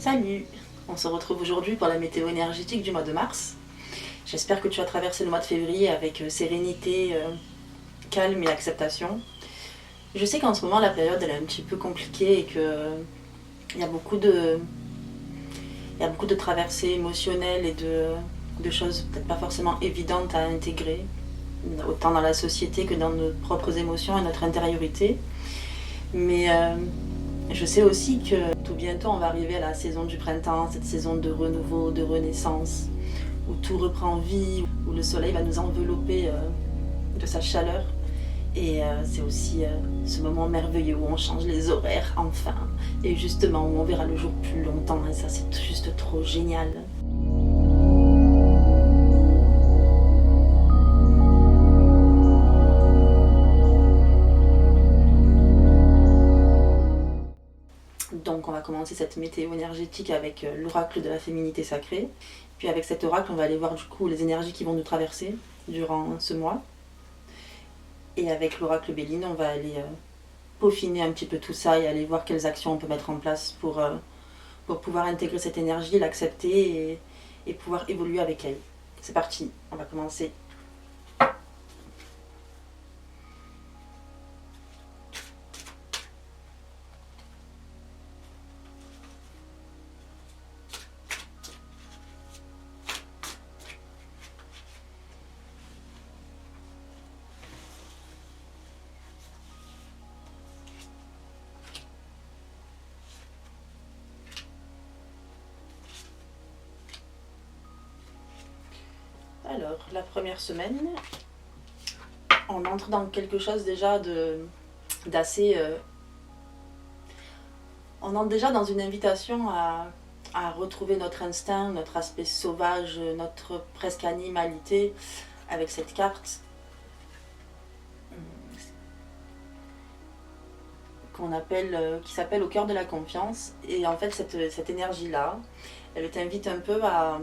Salut! On se retrouve aujourd'hui pour la météo énergétique du mois de mars. J'espère que tu as traversé le mois de février avec sérénité, calme et acceptation. Je sais qu'en ce moment la période elle est un petit peu compliquée et qu'il y a beaucoup de traversées émotionnelles et de choses peut-être pas forcément évidentes à intégrer, autant dans la société que dans nos propres émotions et notre intériorité. Mais je sais aussi que tout bientôt on va arriver à la saison du printemps, cette saison de renouveau, de renaissance, où tout reprend vie, où le soleil va nous envelopper de sa chaleur. Et c'est aussi ce moment merveilleux où on change les horaires enfin, et justement où on verra le jour plus longtemps, et ça c'est juste trop génial. Donc on va commencer cette météo énergétique avec l'oracle de la féminité sacrée. Puis avec cet oracle, on va aller voir du coup les énergies qui vont nous traverser durant ce mois. Et avec l'oracle Béline, on va aller peaufiner un petit peu tout ça et aller voir quelles actions on peut mettre en place pour pouvoir intégrer cette énergie, l'accepter et pouvoir évoluer avec elle. C'est parti, on va commencer. Alors, la première semaine, on entre dans quelque chose déjà d'assez... on entre déjà dans une invitation à retrouver notre instinct, notre aspect sauvage, notre presque animalité avec cette carte qui s'appelle au cœur de la confiance. Et en fait, cette énergie-là, elle t'invite un peu à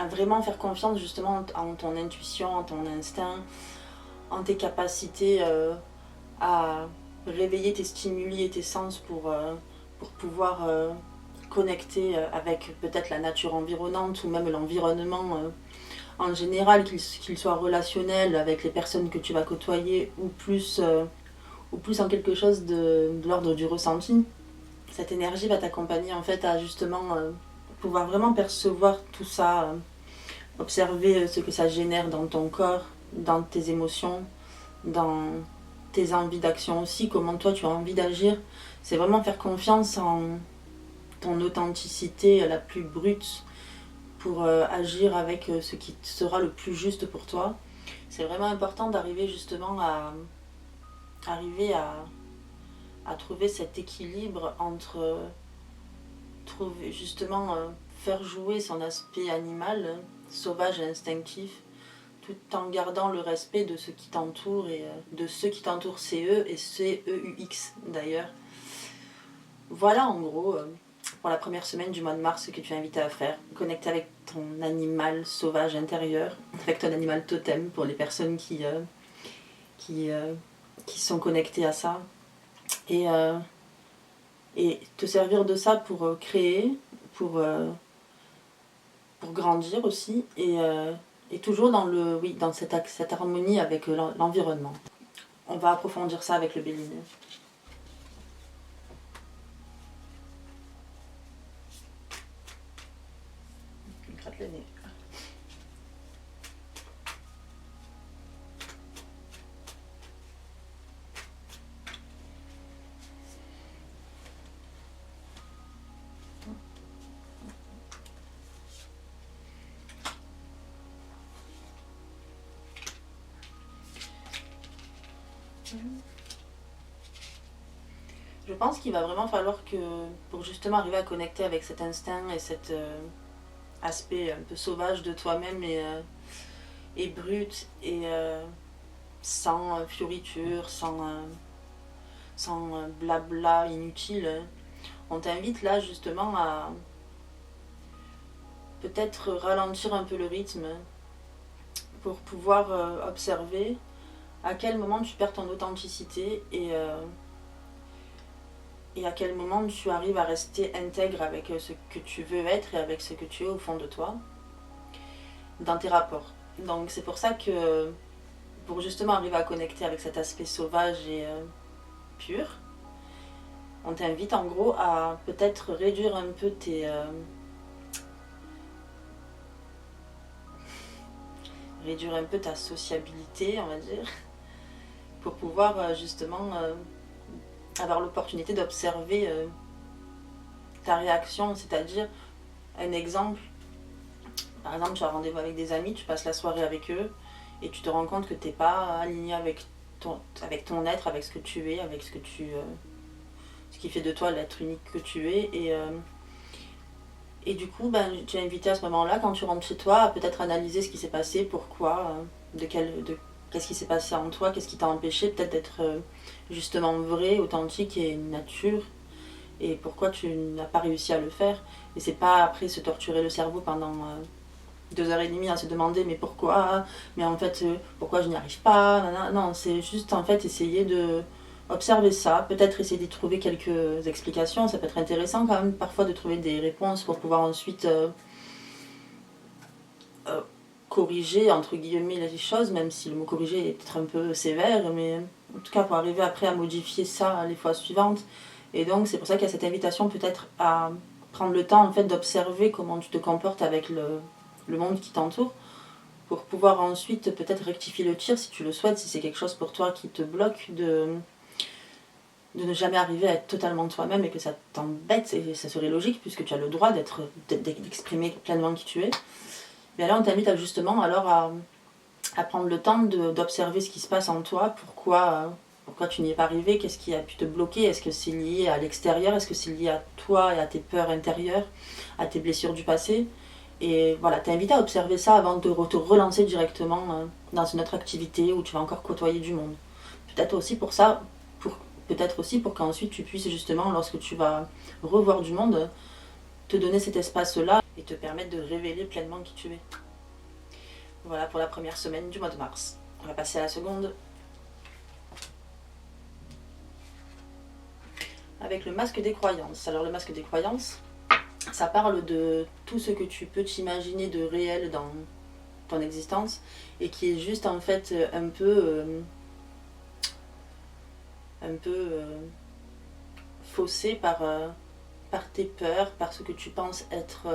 vraiment faire confiance justement en ton intuition, en ton instinct, en tes capacités à réveiller tes stimuli et tes sens pour pouvoir connecter avec peut-être la nature environnante ou même l'environnement en général, qu'il soit relationnel avec les personnes que tu vas côtoyer ou plus en quelque chose de l'ordre du ressenti. Cette énergie va t'accompagner en fait à justement pouvoir vraiment percevoir tout ça, observer ce que ça génère dans ton corps, dans tes émotions, dans tes envies d'action aussi, comment toi tu as envie d'agir. C'est vraiment faire confiance en ton authenticité la plus brute pour agir avec ce qui sera le plus juste pour toi. C'est vraiment important d'arriver justement à trouver cet équilibre entre trouver justement faire jouer son aspect animal, sauvage et instinctif, tout en gardant le respect de ce qui t'entoure et de ceux qui t'entourent, CE et CEUX d'ailleurs. Voilà en gros pour la première semaine du mois de mars ce que tu es invité à faire. Connecter avec ton animal sauvage intérieur, avec ton animal totem pour les personnes qui sont connectées à ça. Et te servir de ça pour créer, pour grandir aussi et toujours dans cette harmonie avec l'environnement. On va approfondir ça avec le Béline. Il me gratte le nez. Je pense qu'il va vraiment falloir que, pour justement arriver à connecter avec cet instinct et cet aspect un peu sauvage de toi-même et brut et sans fioriture, sans blabla inutile, on t'invite là justement à peut-être ralentir un peu le rythme pour pouvoir observer à quel moment tu perds ton authenticité et à quel moment tu arrives à rester intègre avec ce que tu veux être et avec ce que tu es au fond de toi dans tes rapports. Donc c'est pour ça que pour justement arriver à connecter avec cet aspect sauvage et pur, on t'invite en gros à peut-être réduire un peu réduire un peu ta sociabilité, on va dire, pour pouvoir justement avoir l'opportunité d'observer ta réaction, c'est-à-dire un exemple. Par exemple, tu as rendez-vous avec des amis, tu passes la soirée avec eux et tu te rends compte que tu n'es pas aligné avec ton être, avec ce que tu es, avec ce qui fait de toi l'être unique que tu es. Et du coup, ben, tu es invité à ce moment-là, quand tu rentres chez toi, à peut-être analyser ce qui s'est passé, pourquoi, qu'est-ce qui s'est passé en toi, qu'est-ce qui t'a empêché peut-être d'être justement vrai, authentique et nature, et pourquoi tu n'as pas réussi à le faire. Et c'est pas après se torturer le cerveau pendant 2 heures et demie à se demander mais pourquoi, mais en fait pourquoi je n'y arrive pas, non, c'est juste en fait essayer de observer ça, peut-être essayer d'y trouver quelques explications, ça peut être intéressant quand même parfois de trouver des réponses pour pouvoir ensuite corriger entre guillemets les choses, même si le mot corriger est peut-être un peu sévère, mais en tout cas pour arriver après à modifier ça les fois suivantes. Et donc c'est pour ça qu'il y a cette invitation peut-être à prendre le temps en fait d'observer comment tu te comportes avec le monde qui t'entoure, pour pouvoir ensuite peut-être rectifier le tir si tu le souhaites, si c'est quelque chose pour toi qui te bloque, de ne jamais arriver à être totalement toi-même et que ça t'embête, et ça serait logique puisque tu as le droit d'exprimer pleinement qui tu es. Mais là on t'invite justement alors à prendre le temps d'observer ce qui se passe en toi, pourquoi tu n'y es pas arrivé, qu'est-ce qui a pu te bloquer, est-ce que c'est lié à l'extérieur, est-ce que c'est lié à toi et à tes peurs intérieures, à tes blessures du passé. Et voilà, t'es invité à observer ça avant de te relancer directement dans une autre activité où tu vas encore côtoyer du monde. Peut-être aussi pour ça, peut-être aussi pour qu'ensuite tu puisses justement, lorsque tu vas revoir du monde, te donner cet espace-là et te permettre de révéler pleinement qui tu es. Voilà pour la première semaine du mois de mars. On va passer à la seconde. Avec le masque des croyances. Alors le masque des croyances, ça parle de tout ce que tu peux t'imaginer de réel dans ton existence et qui est juste en fait un peu faussé par tes peurs, par ce que tu penses être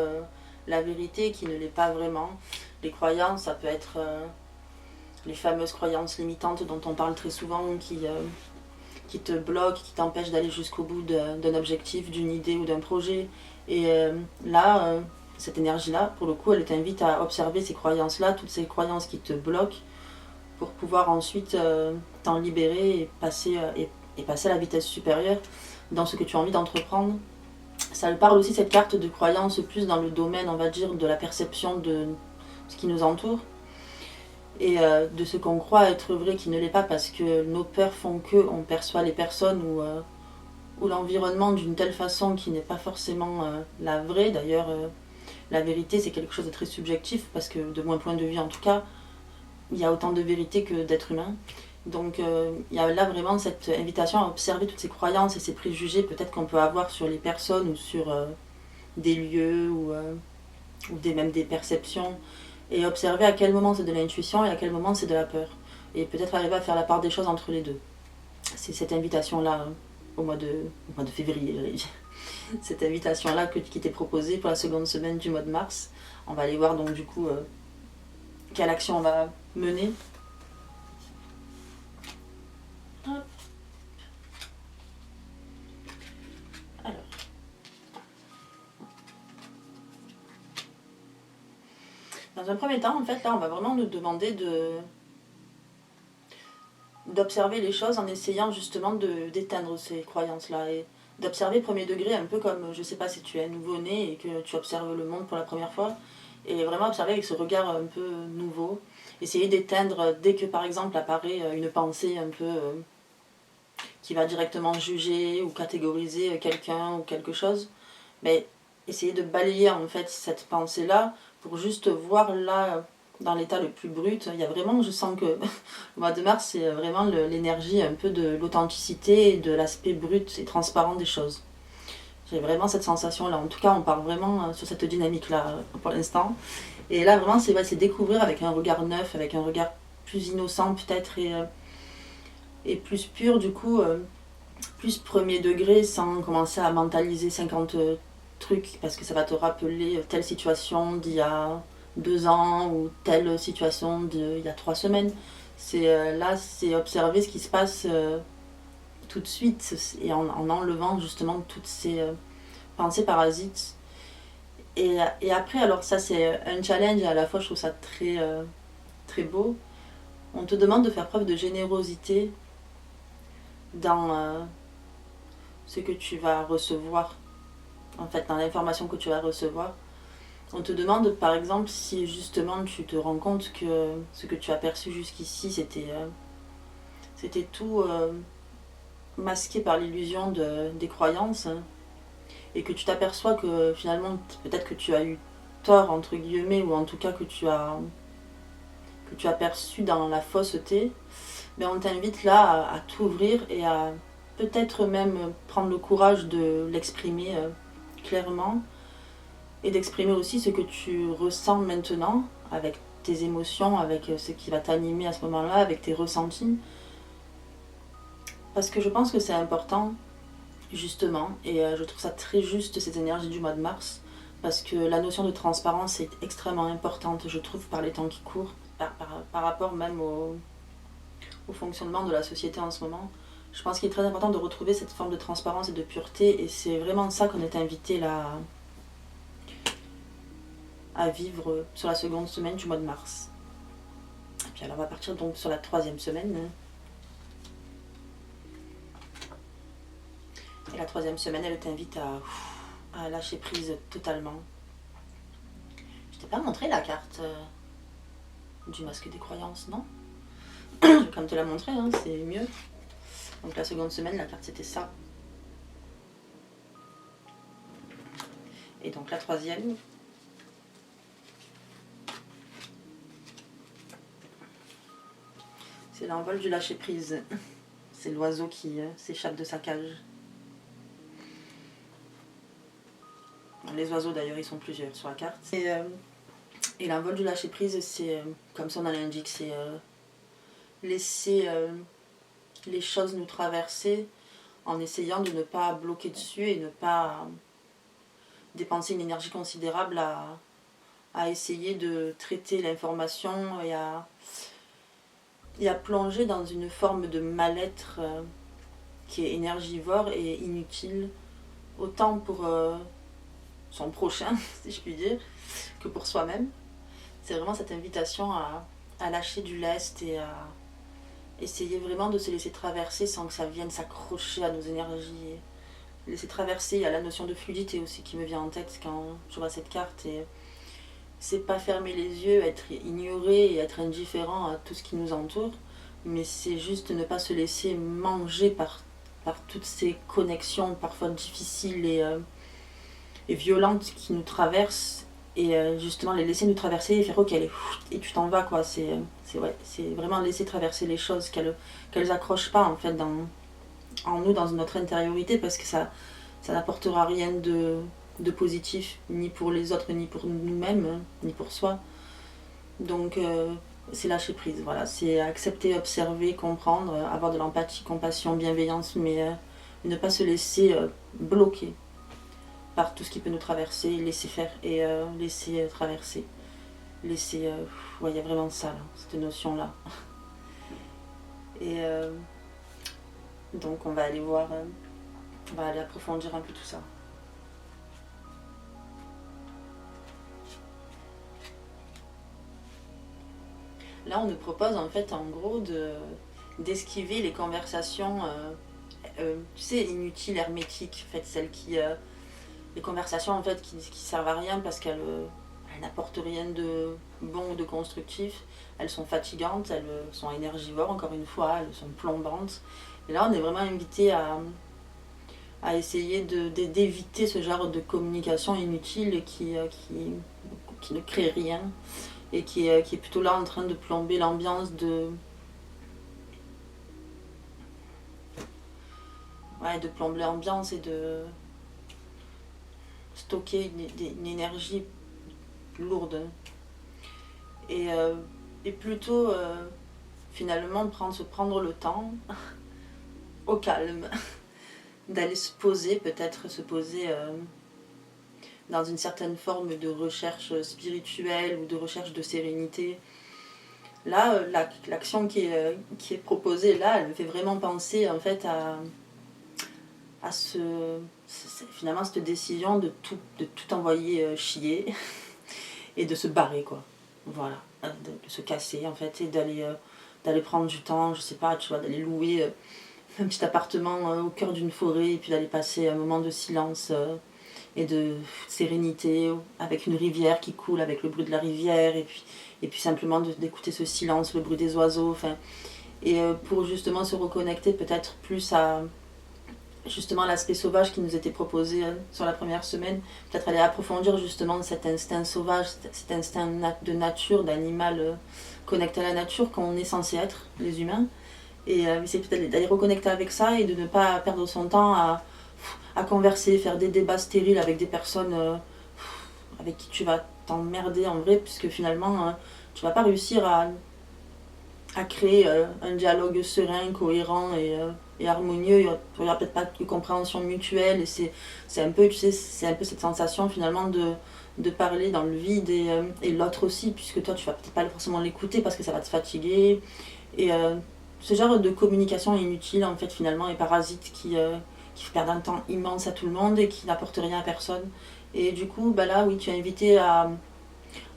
la vérité qui ne l'est pas vraiment. Les croyances, ça peut être les fameuses croyances limitantes dont on parle très souvent, qui te bloquent, qui t'empêchent d'aller jusqu'au bout d'un objectif, d'une idée ou d'un projet. Et là, cette énergie-là, pour le coup, elle t'invite à observer ces croyances-là, toutes ces croyances qui te bloquent, pour pouvoir ensuite t'en libérer et passer à la vitesse supérieure dans ce que tu as envie d'entreprendre. Ça parle aussi, cette carte de croyance, plus dans le domaine, on va dire, de la perception de ce qui nous entoure et de ce qu'on croit être vrai qui ne l'est pas, parce que nos peurs font qu'on perçoit les personnes ou l'environnement d'une telle façon qui n'est pas forcément la vraie. D'ailleurs, la vérité, c'est quelque chose de très subjectif, parce que de mon point de vue en tout cas, il y a autant de vérité que d'êtres humains. Donc il y a là vraiment cette invitation à observer toutes ces croyances et ces préjugés peut-être qu'on peut avoir sur les personnes ou sur des lieux ou même des perceptions, et observer à quel moment c'est de l'intuition et à quel moment c'est de la peur. Et peut-être arriver à faire la part des choses entre les deux. C'est cette invitation-là au mois de février, j'allais dire. Cette invitation-là qui t'est proposée pour la seconde semaine du mois de mars. On va aller voir donc du coup quelle action on va mener. Hop. Alors. Dans un premier temps, en fait, là, on va vraiment nous demander d'observer les choses en essayant justement d'éteindre ces croyances-là et d'observer premier degré, un peu comme, je sais pas, si tu es nouveau-né et que tu observes le monde pour la première fois, et vraiment observer avec ce regard un peu nouveau, essayer d'éteindre dès que par exemple apparaît une pensée un peu qui va directement juger ou catégoriser quelqu'un ou quelque chose, mais essayer de balayer en fait cette pensée-là pour juste voir là dans l'état le plus brut. Il y a vraiment, je sens que le mois de mars, c'est vraiment l'énergie un peu de l'authenticité et de l'aspect brut et transparent des choses. J'ai vraiment cette sensation-là. En tout cas, on part vraiment sur cette dynamique-là pour l'instant. Et là, vraiment, c'est découvrir avec un regard neuf, avec un regard plus innocent peut-être et plus pur, du coup, plus premier degré, sans commencer à mentaliser 50 trucs, parce que ça va te rappeler telle situation d'il y a 2 ans ou telle situation d'il y a 3 semaines. Là, c'est observer ce qui se passe tout de suite et en enlevant justement toutes ces pensées parasites. Et après, alors ça c'est un challenge et à la fois je trouve ça très, très beau. On te demande de faire preuve de générosité dans ce que tu vas recevoir, en fait dans l'information que tu vas recevoir. On te demande par exemple si justement tu te rends compte que ce que tu as perçu jusqu'ici c'était tout masqué par l'illusion des croyances, et que tu t'aperçois que finalement peut-être que tu as eu tort entre guillemets, ou en tout cas que tu as perçu dans la fausseté, mais on t'invite là à t'ouvrir et à peut-être même prendre le courage de l'exprimer clairement, et d'exprimer aussi ce que tu ressens maintenant avec tes émotions, avec ce qui va t'animer à ce moment-là, avec tes ressentis. Parce que je pense que c'est important, justement, et je trouve ça très juste, cette énergie du mois de mars, parce que la notion de transparence est extrêmement importante, je trouve, par les temps qui courent, par rapport même au fonctionnement de la société en ce moment. Je pense qu'il est très important de retrouver cette forme de transparence et de pureté, et c'est vraiment ça qu'on est invité là à vivre sur la seconde semaine du mois de mars. Et puis alors on va partir donc sur la 3e semaine. Et la 3e semaine, elle t'invite à lâcher prise totalement. Je t'ai pas montré la carte du masque des croyances, non? Je vais quand même te la montrer, hein, c'est mieux. Donc la seconde semaine, la carte c'était ça. Et donc la 3e, c'est l'envol du lâcher prise. C'est l'oiseau qui s'échappe de sa cage. Les oiseaux d'ailleurs, ils sont plusieurs sur la carte. Et l'envol du lâcher prise, c'est comme son nom l'indique, c'est laisser les choses nous traverser en essayant de ne pas bloquer dessus et ne pas dépenser une énergie considérable à essayer de traiter l'information et à plonger dans une forme de mal-être qui est énergivore et inutile, autant pour son prochain, si je puis dire, que pour soi-même. C'est vraiment cette invitation à lâcher du lest et à essayer vraiment de se laisser traverser sans que ça vienne s'accrocher à nos énergies. Laisser traverser, il y a la notion de fluidité aussi qui me vient en tête quand je vois cette carte. Et c'est pas fermer les yeux, être ignoré et être indifférent à tout ce qui nous entoure, mais c'est juste ne pas se laisser manger par toutes ces connexions parfois difficiles et violentes qui nous traversent, et justement les laisser nous traverser et faire ok, allez, et tu t'en vas quoi. C'est vraiment laisser traverser les choses, qu'elles accrochent pas en fait en nous, dans notre intériorité, parce que ça n'apportera rien de positif, ni pour les autres, ni pour nous-mêmes, ni pour soi. Donc c'est lâcher prise, voilà, c'est accepter, observer, comprendre, avoir de l'empathie, compassion, bienveillance, mais ne pas se laisser bloquer par tout ce qui peut nous traverser, laisser faire et laisser traverser. Laisser, ouais, il y a vraiment ça, là, cette notion-là. Et donc on va aller voir, on va aller approfondir un peu tout ça. Là, on nous propose en fait, en gros, d'esquiver les conversations, tu sais, inutiles, hermétiques, en fait, celles qui, les conversations en fait qui servent à rien parce qu'elles n'apportent rien de bon ou de constructif. Elles sont fatigantes, elles sont énergivores, encore une fois, elles sont plombantes. Et là, on est vraiment invité à essayer d'éviter ce genre de communication inutile qui ne crée rien et qui est plutôt là en train de plomber l'ambiance, de plomber l'ambiance et de stocker une énergie lourde. Et plutôt finalement se prendre le temps au calme d'aller se poser, peut-être se poser dans une certaine forme de recherche spirituelle ou de recherche de sérénité. Là, l'action qui est proposée là, elle me fait vraiment penser en fait à finalement cette décision de tout envoyer chier et de se barrer, quoi. Voilà, de se casser en fait et d'aller prendre du temps, je sais pas, tu vois, d'aller louer un petit appartement au cœur d'une forêt et puis d'aller passer un moment de silence et de sérénité avec une rivière qui coule, avec le bruit de la rivière et puis simplement d'écouter ce silence, le bruit des oiseaux, enfin, et pour justement se reconnecter peut-être plus à justement l'aspect sauvage qui nous était proposé sur la première semaine, peut-être aller approfondir justement cet instinct sauvage, cet instinct de nature, d'animal connecté à la nature qu'on est censé être, les humains, et c'est peut-être d'aller reconnecter avec ça et de ne pas perdre son temps à converser, faire des débats stériles avec des personnes avec qui tu vas t'emmerder en vrai, puisque finalement tu vas pas réussir à créer un dialogue serein, cohérent et harmonieux. Il n'y aura peut-être pas de compréhension mutuelle et c'est un peu, tu sais, c'est un peu cette sensation finalement de parler dans le vide et l'autre aussi, puisque toi tu vas peut-être pas forcément l'écouter parce que ça va te fatiguer. Et ce genre de communication inutile en fait finalement et parasite qui fait perdre un temps immense à tout le monde et qui n'apporte rien à personne. Et du coup, bah là, oui, tu es invité à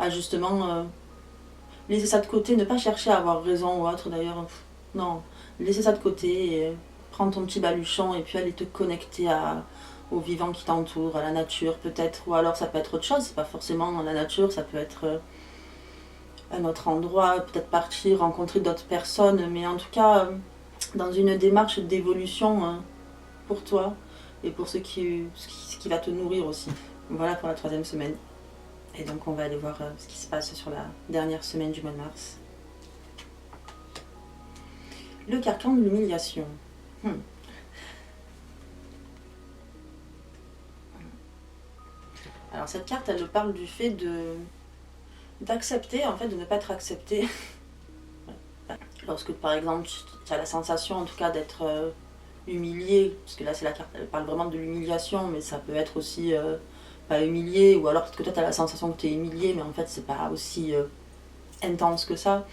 justement laisser ça de côté, ne pas chercher à avoir raison ou autre d'ailleurs. Non, laisser ça de côté et prendre ton petit baluchon et puis aller te connecter aux vivants qui t'entourent, à la nature peut-être, ou alors ça peut être autre chose, c'est pas forcément la nature, ça peut être un autre endroit, peut-être partir, rencontrer d'autres personnes, mais en tout cas dans une démarche d'évolution pour toi et pour ce qui va te nourrir aussi. Voilà pour la 3e semaine. Et donc on va aller voir ce qui se passe sur la dernière semaine du mois de mars. Le carcan de l'humiliation. Alors cette carte, elle parle du fait d'accepter, en fait, de ne pas être accepté. Lorsque par exemple tu as la sensation en tout cas d'être humilié, parce que là c'est la carte, elle parle vraiment de l'humiliation, mais ça peut être aussi pas humilié, ou alors peut-être que toi tu as la sensation que tu es humilié, mais en fait c'est pas aussi intense que ça.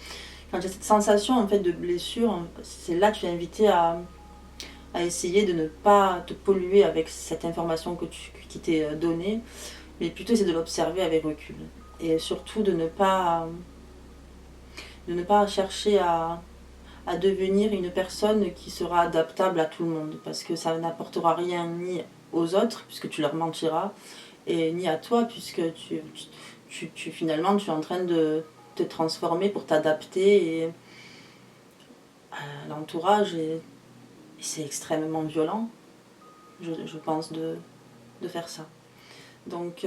Quand tu as cette sensation en fait de blessure, c'est là que tu es invité à essayer de ne pas te polluer avec cette information qui t'est donnée, mais plutôt essayer de l'observer avec recul. Et surtout de ne pas chercher à devenir une personne qui sera adaptable à tout le monde, parce que ça n'apportera rien ni aux autres, puisque tu leur mentiras, et ni à toi, puisque finalement tu es en train de te transformer pour t'adapter à l'entourage, et c'est extrêmement violent, je pense, de faire ça. Donc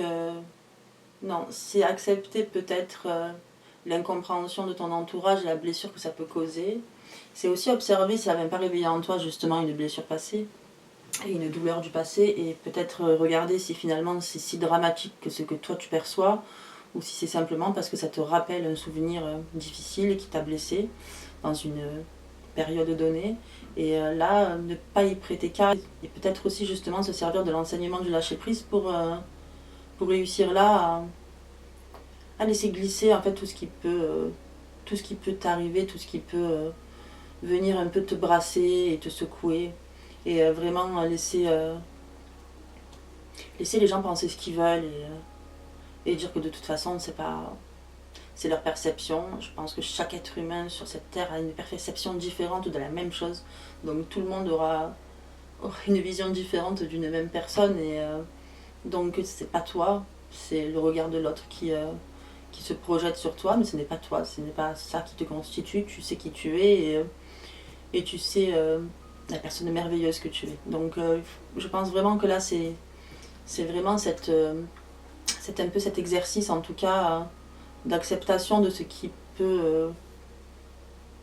non, c'est accepter peut-être l'incompréhension de ton entourage et la blessure que ça peut causer. C'est aussi observer si ça n'a même pas réveillé en toi justement une blessure passée et une douleur du passé, et peut-être regarder si finalement c'est si dramatique que ce que toi tu perçois, ou si c'est simplement parce que ça te rappelle un souvenir difficile et qui t'a blessé dans une période donnée. Et là, ne pas y prêter cas, et peut-être aussi justement se servir de l'enseignement du lâcher-prise pour réussir là à laisser glisser en fait tout ce qui peut t'arriver, tout ce qui peut venir un peu te brasser et te secouer, et vraiment laisser les gens penser ce qu'ils veulent, et dire que de toute façon c'est leur perception. Je pense que chaque être humain sur cette terre a une perception différente de la même chose, donc tout le monde aura une vision différente d'une même personne, et donc c'est pas toi, c'est le regard de l'autre qui se projette sur toi, mais ce n'est pas toi, ce n'est pas ça qui te constitue. Tu sais qui tu es, et tu sais la personne merveilleuse que tu es. Donc je pense vraiment que là c'est vraiment un peu cet exercice en tout cas d'acceptation de ce qui peut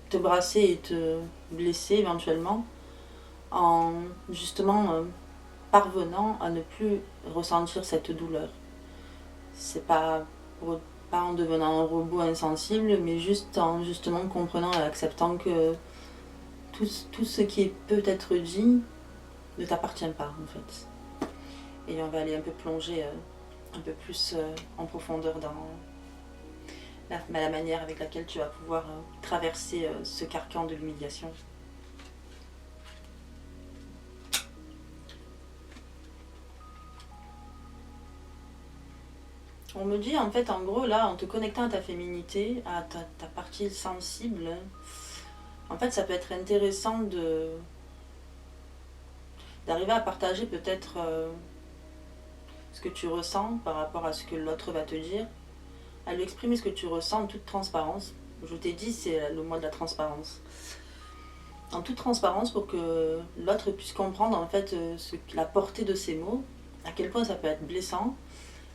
te brasser et te blesser éventuellement, en justement parvenant à ne plus ressentir cette douleur. C'est pas en devenant un robot insensible, mais juste en justement comprenant et acceptant que tout ce qui peut être dit ne t'appartient pas en fait. Et on va aller un peu plonger un peu plus en profondeur dans la manière avec laquelle tu vas pouvoir traverser ce carcan de l'humiliation. On me dit en fait, en gros, là, en te connectant à ta féminité, à ta partie sensible, en fait, ça peut être intéressant d'arriver à partager peut-être ce que tu ressens par rapport à ce que l'autre va te dire, à lui exprimer ce que tu ressens en toute transparence. Je t'ai dit, c'est le mois de la transparence. En toute transparence pour que l'autre puisse comprendre en fait la portée de ces mots, à quel point ça peut être blessant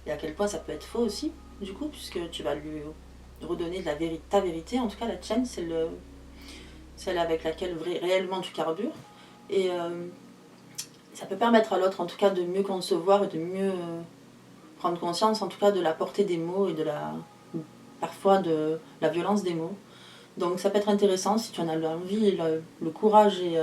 et à quel point ça peut être faux aussi, du coup, puisque tu vas lui redonner ta vérité, en tout cas la tienne, c'est celle avec laquelle réellement tu carbures. Et ça peut permettre à l'autre en tout cas de mieux concevoir et de mieux prendre conscience en tout cas de la portée des mots et parfois de la violence des mots. Donc ça peut être intéressant si tu en as l'envie, le courage et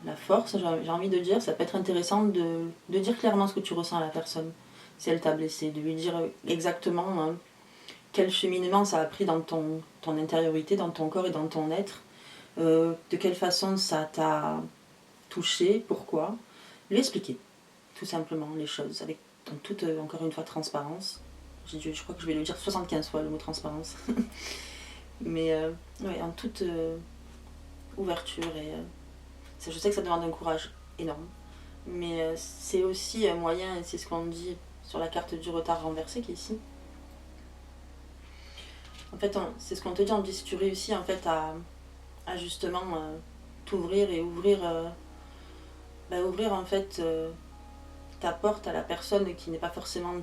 la force, j'ai envie de dire, ça peut être intéressant de dire clairement ce que tu ressens à la personne si elle t'a blessé, de lui dire exactement quel cheminement ça a pris dans ton intériorité, dans ton corps et dans ton être, de quelle façon ça t'a touché, pourquoi, lui expliquer tout simplement les choses avec en toute, encore une fois, transparence. Je crois que je vais le dire 75 fois le mot transparence. Mais ouais, en toute ouverture et je sais que ça demande un courage énorme, mais c'est aussi un moyen, et c'est ce qu'on dit sur la carte du retard renversé qui est ici. En fait, c'est ce qu'on te dit, on te dit si tu réussis en fait à justement t'ouvrir et ouvrir en fait ta porte à la personne qui n'est pas forcément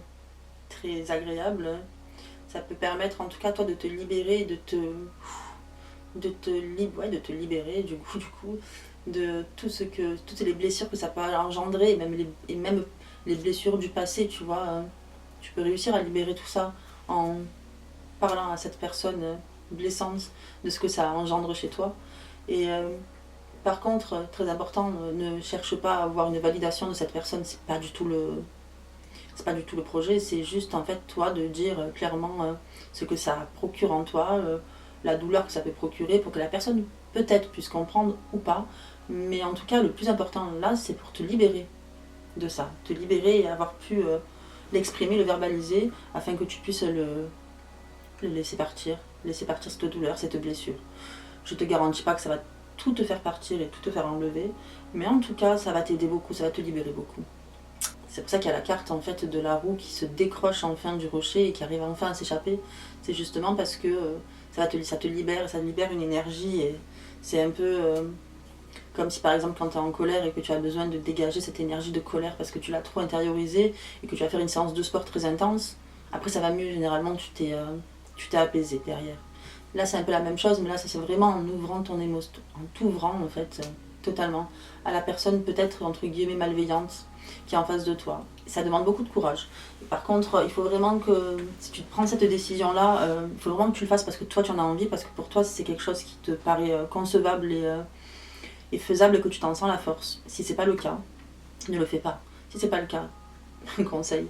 très agréable, ça peut permettre en tout cas toi de te libérer, de te libérer du coup de toutes les blessures que ça peut engendrer, et même les blessures du passé, tu vois. Tu peux réussir à libérer tout ça en parlant à cette personne blessante de ce que ça engendre chez toi. Et par contre, très important, ne cherche pas à avoir une validation de cette personne, c'est pas du tout le projet, c'est juste en fait toi de dire clairement ce que ça procure en toi, la douleur que ça peut procurer pour que la personne peut-être puisse comprendre ou pas, mais en tout cas le plus important là c'est pour te libérer de ça, te libérer et avoir pu l'exprimer, le verbaliser afin que tu puisses le laisser partir cette douleur, cette blessure. Je te garantis pas que ça va tout te faire partir et tout te faire enlever, mais en tout cas ça va t'aider beaucoup, ça va te libérer beaucoup. C'est pour ça qu'il y a la carte en fait de la roue qui se décroche enfin du rocher et qui arrive enfin à s'échapper. C'est justement parce que ça te libère, ça libère une énergie et c'est un peu comme si par exemple quand tu es en colère et que tu as besoin de dégager cette énergie de colère parce que tu l'as trop intériorisée et que tu vas faire une séance de sport très intense. Après ça va mieux, généralement tu t'es apaisé derrière. Là c'est un peu la même chose, mais là c'est vraiment en ouvrant ton émotion, en t'ouvrant en fait totalement à la personne peut-être entre guillemets malveillante qui est en face de toi. Ça demande beaucoup de courage. Et par contre, il faut vraiment que, si tu te prends cette décision-là, il faut vraiment que tu le fasses parce que toi tu en as envie, parce que pour toi c'est quelque chose qui te paraît concevable et faisable et que tu t'en sens la force. Si c'est pas le cas, ne le fais pas. Si c'est pas le cas, un conseil,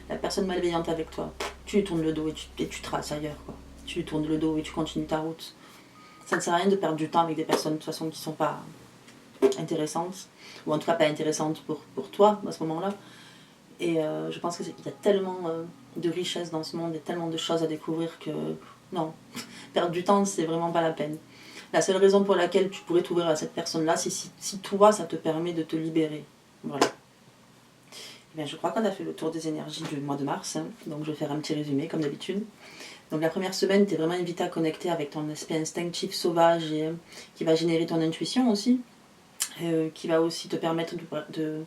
la personne malveillante avec toi, tu lui tournes le dos et tu traces ailleurs, quoi. Tu lui tournes le dos et tu continues ta route. Ça ne sert à rien de perdre du temps avec des personnes de toute façon qui sont pas intéressantes, ou en tout cas pas intéressantes pour toi à ce moment-là. Et je pense qu'il y a tellement de richesses dans ce monde et tellement de choses à découvrir que non, perdre du temps c'est vraiment pas la peine. La seule raison pour laquelle tu pourrais t'ouvrir à cette personne-là, c'est si toi ça te permet de te libérer. Voilà. Et bien, je crois qu'on a fait le tour des énergies du mois de mars, hein. Donc je vais faire un petit résumé comme d'habitude. Donc la première semaine, tu es vraiment invité à connecter avec ton aspect instinctif sauvage et qui va générer ton intuition aussi, qui va aussi te permettre de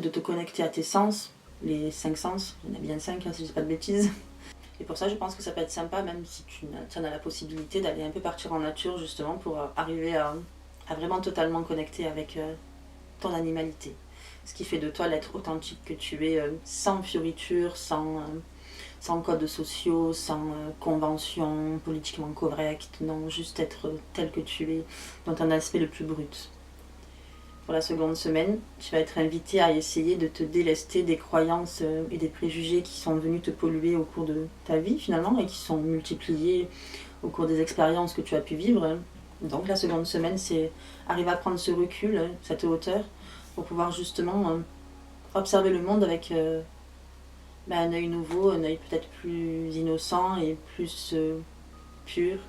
te connecter à tes sens, les 5 sens. Il y en a bien 5 si je dis pas de bêtises. Et pour ça, je pense que ça peut être sympa, même si tu en as la possibilité, d'aller un peu partir en nature justement pour arriver à vraiment totalement connecter avec ton animalité. Ce qui fait de toi l'être authentique que tu es, sans fioriture, sans codes sociaux, sans conventions politiquement correctes, non, juste être tel que tu es, dans ton aspect le plus brut. Pour la seconde semaine, tu vas être invité à essayer de te délester des croyances et des préjugés qui sont venus te polluer au cours de ta vie finalement et qui sont multipliés au cours des expériences que tu as pu vivre. Donc la seconde semaine, c'est arriver à prendre ce recul, cette hauteur, pour pouvoir justement observer le monde avec un œil nouveau, un œil peut-être plus innocent et plus pur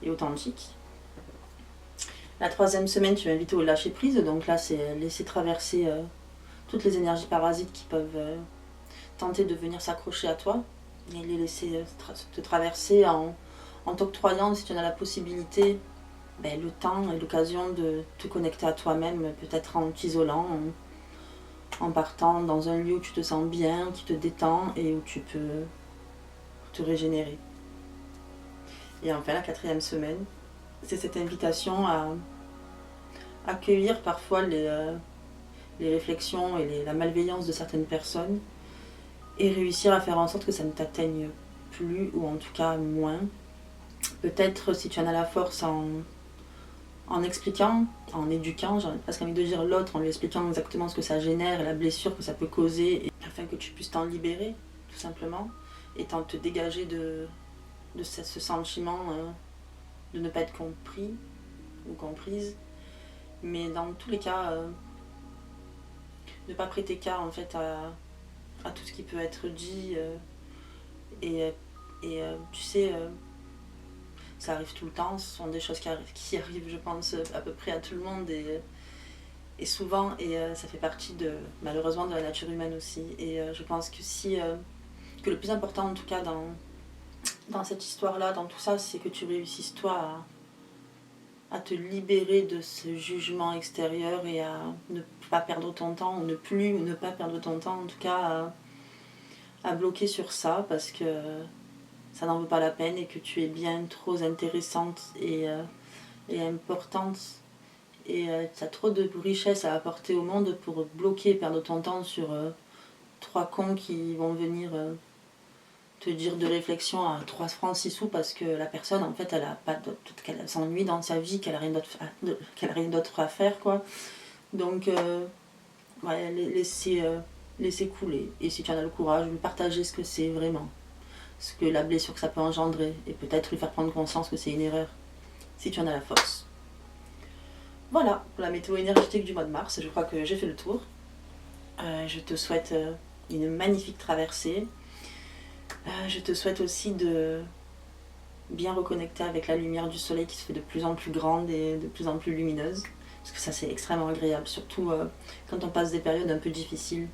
et authentique. La troisième semaine, tu es invité au lâcher prise, donc là c'est laisser traverser toutes les énergies parasites qui peuvent tenter de venir s'accrocher à toi et les laisser te traverser en t'octroyant, si tu en as la possibilité, le temps et l'occasion de te connecter à toi-même, peut-être en t'isolant, en partant dans un lieu où tu te sens bien, qui te détend et où tu peux te régénérer. Et enfin, la quatrième semaine, c'est cette invitation à accueillir parfois les réflexions et la malveillance de certaines personnes et réussir à faire en sorte que ça ne t'atteigne plus ou en tout cas moins. Peut-être si tu en as la force en expliquant, en éduquant, j'ai presque envie de dire l'autre, en lui expliquant exactement ce que ça génère et la blessure que ça peut causer, afin que tu puisses t'en libérer, tout simplement, et te dégager de ce sentiment de ne pas être compris ou comprise. Mais dans tous les cas, ne pas prêter cas en fait à tout ce qui peut être dit tu sais, ça arrive tout le temps, ce sont des choses qui arrivent je pense à peu près à tout le monde et souvent ça fait partie malheureusement de la nature humaine aussi et je pense que le plus important en tout cas dans cette histoire là, dans tout ça, c'est que tu réussisses toi à te libérer de ce jugement extérieur et à ne pas perdre ton temps, ou ne pas perdre ton temps, en tout cas à bloquer sur ça parce que ça n'en vaut pas la peine et que tu es bien trop intéressante et importante et tu as trop de richesses à apporter au monde pour bloquer et perdre ton temps sur 3 cons qui vont venir te dire de réflexion à 3 francs 6 sous parce que la personne en fait qu'elle s'ennuie dans sa vie, qu'elle a rien d'autre à faire quoi. Donc laisser couler et si tu en as le courage, lui partager ce que c'est vraiment, ce que la blessure que ça peut engendrer et peut-être lui faire prendre conscience que c'est une erreur si tu en as la force. Voilà pour la météo énergétique du mois de mars, je crois que j'ai fait le tour. Je te souhaite une magnifique traversée. Je te souhaite aussi de bien reconnecter avec la lumière du soleil qui se fait de plus en plus grande et de plus en plus lumineuse. Parce que ça c'est extrêmement agréable, surtout quand on passe des périodes un peu difficiles.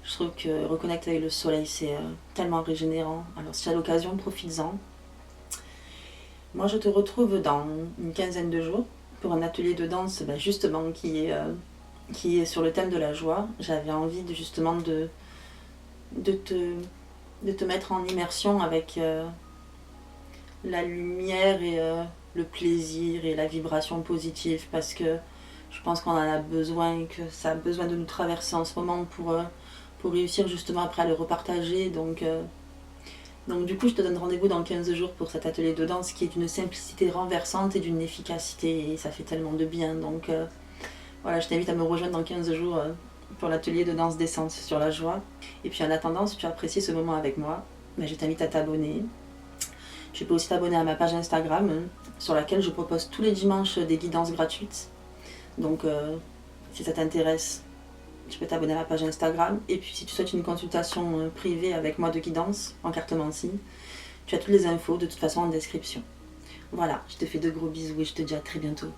Je trouve que reconnecter avec le soleil c'est tellement régénérant. Alors si tu as l'occasion, profites-en. Moi je te retrouve dans une quinzaine de jours pour un atelier de danse justement qui est sur le thème de la joie. J'avais envie justement de te mettre en immersion avec la lumière et le plaisir et la vibration positive parce que je pense qu'on en a besoin et que ça a besoin de nous traverser en ce moment pour réussir justement après à le repartager. Donc du coup je te donne rendez-vous dans 15 jours pour cet atelier de danse qui est d'une simplicité renversante et d'une efficacité et ça fait tellement de bien. Donc voilà, je t'invite à me rejoindre dans 15 jours pour l'atelier de danse d'essence sur la joie. Et puis en attendant, si tu as apprécié ce moment avec moi, je t'invite à t'abonner. Tu peux aussi t'abonner à ma page Instagram sur laquelle je propose tous les dimanches des guidances gratuites. Donc si ça t'intéresse, tu peux t'abonner à ma page Instagram. Et puis si tu souhaites une consultation privée avec moi de guidance en cartomancie, tu as toutes les infos de toute façon en description. Voilà, je te fais de gros bisous et je te dis à très bientôt.